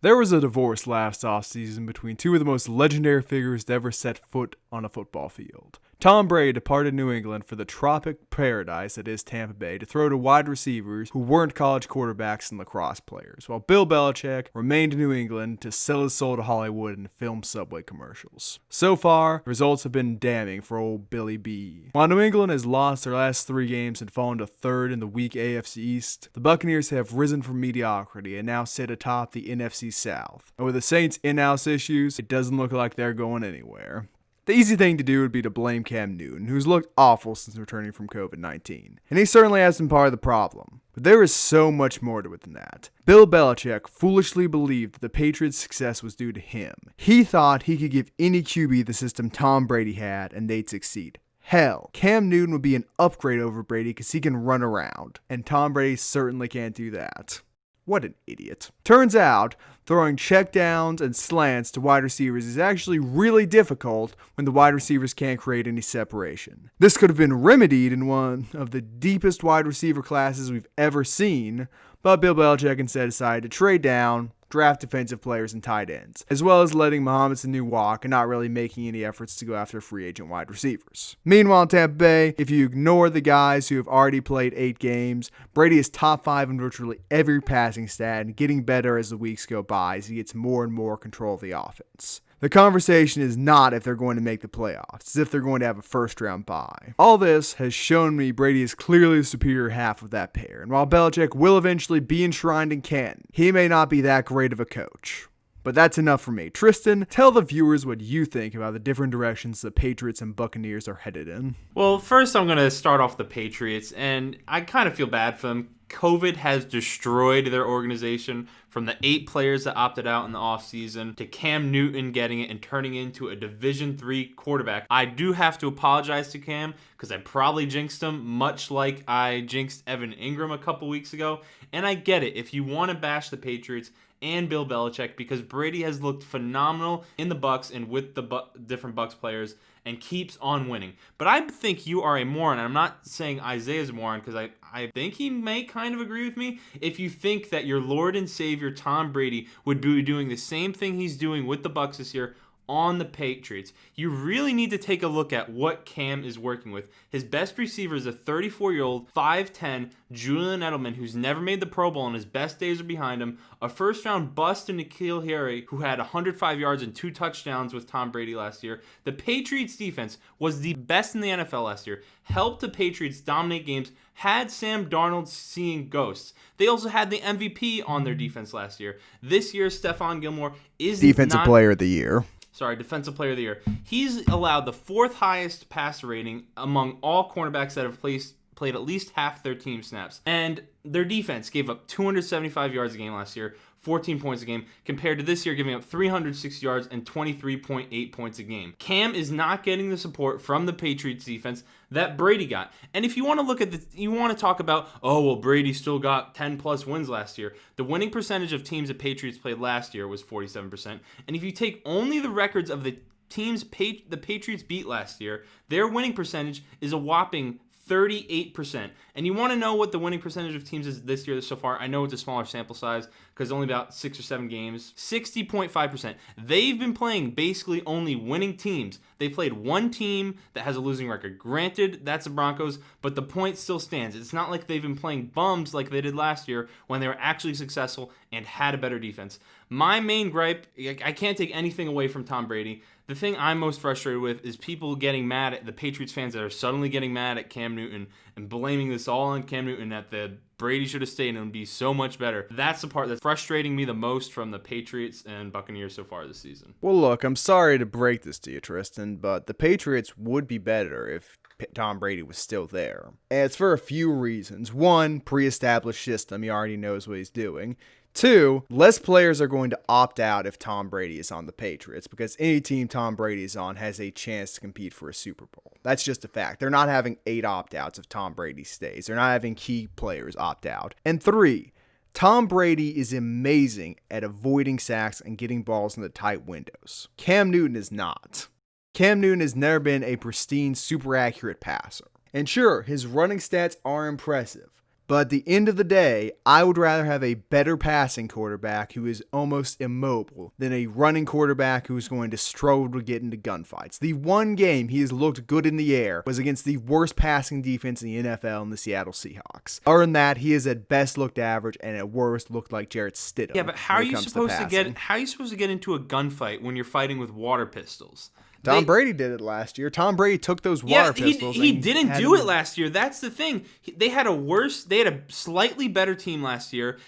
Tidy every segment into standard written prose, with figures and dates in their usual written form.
There was a divorce last offseason between two of the most legendary figures to ever set foot on a football field. Tom Brady departed New England for the tropic paradise that is Tampa Bay to throw to wide receivers who weren't college quarterbacks and lacrosse players, while Bill Belichick remained in New England to sell his soul to Hollywood and film Subway commercials. So far, the results have been damning for old Billy B. While New England has lost their last 3 games and fallen to third in the weak AFC East, the Buccaneers have risen from mediocrity and now sit atop the NFC South. And with the Saints' in-house issues, it doesn't look like they're going anywhere. The easy thing to do would be to blame Cam Newton, who's looked awful since returning from COVID-19. And he certainly has been part of the problem. But there is so much more to it than that. Bill Belichick foolishly believed that the Patriots' success was due to him. He thought he could give any QB the system Tom Brady had, and they'd succeed. Hell, Cam Newton would be an upgrade over Brady because he can run around. And Tom Brady certainly can't do that. What an idiot. Turns out, throwing checkdowns and slants to wide receivers is actually really difficult when the wide receivers can't create any separation. This could have been remedied in one of the deepest wide receiver classes we've ever seen, but Bill Belichick instead decided to trade down, draft defensive players and tight ends, as well as letting Mohamed Sanu walk and not really making any efforts to go after free agent wide receivers. Meanwhile, in Tampa Bay, if you ignore the guys who have already played 8 games, Brady is top 5 in virtually every passing stat and getting better as the weeks go by as he gets more and more control of the offense. The conversation is not if they're going to make the playoffs, it's if they're going to have a first-round bye. All this has shown me Brady is clearly the superior half of that pair, and while Belichick will eventually be enshrined in Canton, he may not be that great of a coach. But that's enough for me. Tristan, tell the viewers what you think about the different directions the Patriots and Buccaneers are headed in. Well, first I'm going to start off the Patriots, and I kind of feel bad for them. COVID has destroyed their organization, from the 8 players that opted out in the offseason to Cam Newton getting it and turning into a Division III quarterback. I do have to apologize to Cam because I probably jinxed him, much like I jinxed Evan Ingram a couple weeks ago. And I get it if you want to bash the Patriots and Bill Belichick, because Brady has looked phenomenal in the Bucs and with the different Bucs players and keeps on winning. But I think you are a moron. I'm not saying Isaiah's a moron because I think he may kind of agree with me. If you think that your Lord and Savior Tom Brady would be doing the same thing he's doing with the Bucs this year on the Patriots, you really need to take a look at what Cam is working with. His best receiver is a 34-year-old, 5'10", Julian Edelman, who's never made the Pro Bowl and his best days are behind him. A first-round bust in N'Keal Harry, who had 105 yards and 2 touchdowns with Tom Brady last year. The Patriots defense was the best in the NFL last year, helped the Patriots dominate games, had Sam Darnold seeing ghosts. They also had the MVP on their defense last year. This year, Stephon Gilmore is Defensive Player of the Year. Defensive Player of the Year. He's allowed the 4th highest passer rating among all cornerbacks that have played at least half their team snaps. And their defense gave up 275 yards a game last year, 14 points a game, compared to this year giving up 306 yards and 23.8 points a game. Cam is not getting the support from the Patriots defense that Brady got. And if you want to look at you want to talk about, oh, well, Brady still got 10 plus wins last year. The winning percentage of teams that Patriots played last year was 47%. And if you take only the records of the teams the Patriots beat last year, their winning percentage is a whopping 38%. And you want to know what the winning percentage of teams is this year so far? I know it's a smaller sample size because only about 6 or 7 games. 60.5%. They've been playing basically only winning teams. They played one team that has a losing record. Granted, that's the Broncos, but the point still stands. It's not like they've been playing bums like they did last year when they were actually successful and had a better defense. My main gripe, I can't take anything away from Tom Brady. The thing I'm most frustrated with is people getting mad at the Patriots fans that are suddenly getting mad at Cam Newton and blaming this all on Cam Newton, that the Brady should have stayed and it would be so much better. That's the part that's frustrating me the most from the Patriots and Buccaneers so far this season. Well, look, I'm sorry to break this to you, Tristan, but the Patriots would be better if Tom Brady was still there. And it's for a few reasons. 1, pre-established system. He already knows what he's doing. 2, less players are going to opt out if Tom Brady is on the Patriots, because any team Tom Brady is on has a chance to compete for a Super Bowl. That's just a fact. They're not having 8 opt-outs if Tom Brady stays. They're not having key players opt out. And 3, Tom Brady is amazing at avoiding sacks and getting balls in the tight windows. Cam Newton is not. Cam Newton has never been a pristine, super accurate passer. And sure, his running stats are impressive, But at the end of the day, I would rather have a better passing quarterback who is almost immobile than a running quarterback who is going to struggle to get into gunfights. The one game he has looked good in the air was against the worst passing defense in the NFL in the Seattle Seahawks. Other than that, he has at best looked average and at worst looked like Jarrett Stidham. Yeah, but how are you supposed to get into a gunfight when you're fighting with water pistols? Tom Brady did it last year. Tom Brady took those water pistols. He didn't do it last year. That's the thing. They had a slightly better team last year.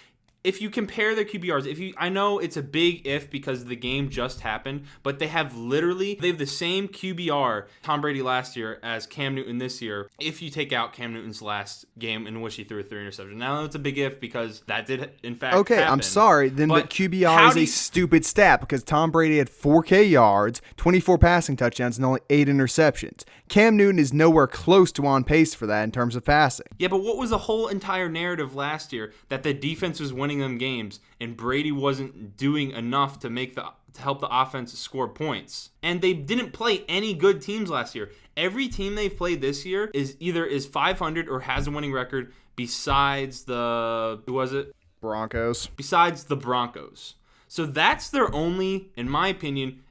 If you compare their QBRs, I know it's a big if because the game just happened, but they have the same QBR Tom Brady last year as Cam Newton this year. If you take out Cam Newton's last game in which he threw 3 interceptions, now it's a big if because that did in fact happen. I'm sorry. Then the QBR is a stupid stat because Tom Brady had 4K yards, 24 passing touchdowns, and only 8 interceptions. Cam Newton is nowhere close to on pace for that in terms of passing. Yeah, but what was the whole entire narrative last year? That the defense was winning them games and Brady wasn't doing enough to help the offense score points. And they didn't play any good teams last year. Every team they've played this year is either 500 or has a winning record besides Broncos. Besides the Broncos. So that's their only, in my opinion,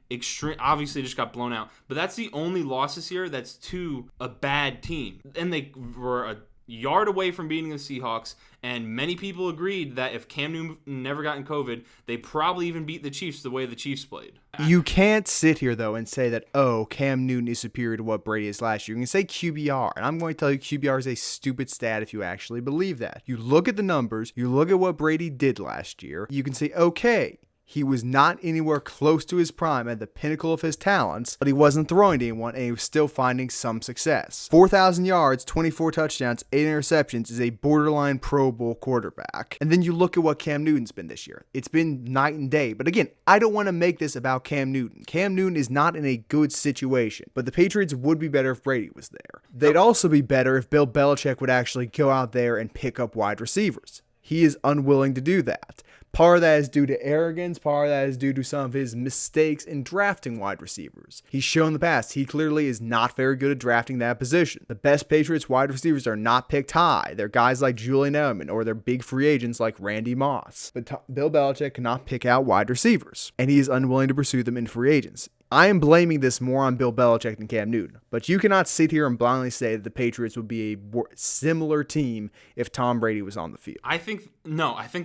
obviously just got blown out, but that's the only loss this year that's to a bad team. And they were a yard away from beating the Seahawks, and many people agreed that if Cam Newton never got in COVID, they probably even beat the Chiefs the way the Chiefs played. You can't sit here, though, and say that, Cam Newton is superior to what Brady is last year. You can say QBR, and I'm going to tell you QBR is a stupid stat if you actually believe that. You look at the numbers, you look at what Brady did last year, you can say, okay, he was not anywhere close to his prime at the pinnacle of his talents, but he wasn't throwing to anyone, and he was still finding some success. 4,000 yards, 24 touchdowns, 8 interceptions is a borderline Pro Bowl quarterback. And then you look at what Cam Newton's been this year. It's been night and day. But again, I don't want to make this about Cam Newton. Cam Newton is not in a good situation, but the Patriots would be better if Brady was there. They'd also be better if Bill Belichick would actually go out there and pick up wide receivers. He is unwilling to do that. Part of that is due to arrogance. Part of that is due to some of his mistakes in drafting wide receivers. He's shown in the past he clearly is not very good at drafting that position. The best Patriots wide receivers are not picked high. They're guys like Julian Edelman or they're big free agents like Randy Moss. But Bill Belichick cannot pick out wide receivers, and he is unwilling to pursue them in free agents. I am blaming this more on Bill Belichick than Cam Newton, but you cannot sit here and blindly say that the Patriots would be a similar team if Tom Brady was on the field. I think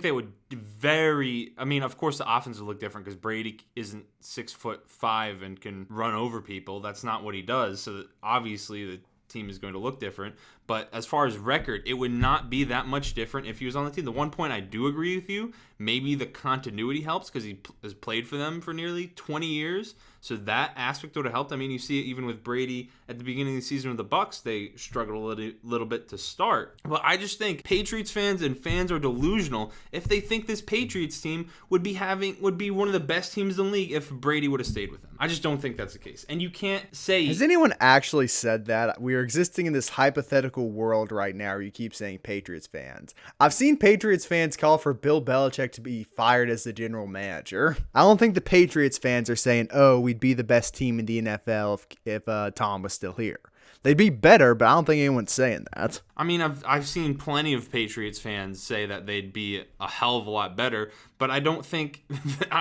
they would of course the offense would look different because Brady isn't 6'5" and can run over people. That's not what he does. So obviously the team is going to look different. But as far as record, it would not be that much different if he was on the team. The one point I do agree with you, maybe the continuity helps because he has played for them for nearly 20 years. So that aspect would have helped. I mean, you see it even with Brady at the beginning of the season with the Bucs. They struggled a little bit to start. But I just think Patriots fans and fans are delusional if they think this Patriots team would be one of the best teams in the league if Brady would have stayed with them. I just don't think that's the case. And you can't say... Has anyone actually said that? We are existing in this hypothetical world right now where you keep saying Patriots fans. I've seen Patriots fans call for Bill Belichick to be fired as the general manager. I don't think the Patriots fans are saying, we'd be the best team in the NFL if Tom was still here. They'd be better, but I don't think anyone's saying that. I mean, I've seen plenty of Patriots fans say that they'd be a hell of a lot better, but I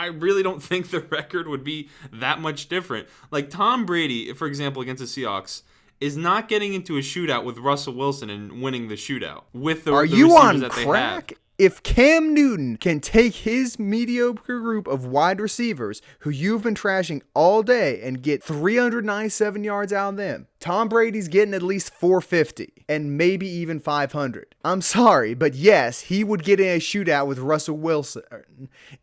really don't think the record would be that much different. Like Tom Brady, for example, against the Seahawks, is not getting into a shootout with Russell Wilson and winning the shootout with the receivers that they have. If Cam Newton can take his mediocre group of wide receivers who you've been trashing all day and get 397 yards out of them, Tom Brady's getting at least 450 and maybe even 500. I'm sorry, but yes, he would get in a shootout with Russell Wilson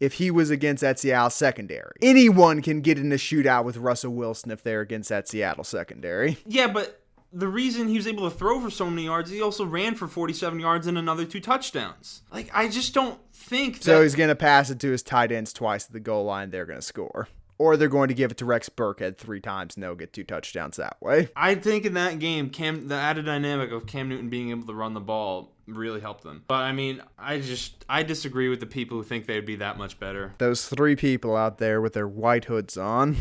if he was against that Seattle secondary. Anyone can get in a shootout with Russell Wilson if they're against that Seattle secondary. Yeah, but the reason he was able to throw for so many yards, he also ran for 47 yards and another 2 touchdowns. Like, I just don't think that... So he's going to pass it to his tight ends twice at the goal line. They're going to score. Or they're going to give it to Rex Burkhead 3 times and they'll get 2 touchdowns that way. I think in that game, the added dynamic of Cam Newton being able to run the ball really helped them. But, I mean, I disagree with the people who think they'd be that much better. Those 3 people out there with their white hoods on...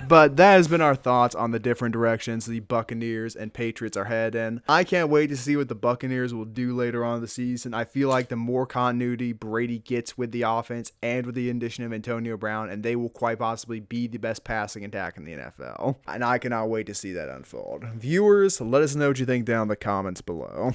But that has been our thoughts on the different directions the Buccaneers and Patriots are heading. I can't wait to see what the Buccaneers will do later on in the season. I feel like the more continuity Brady gets with the offense and with the addition of Antonio Brown, and they will quite possibly be the best passing attack in the NFL. And I cannot wait to see that unfold. Viewers, let us know what you think down in the comments below.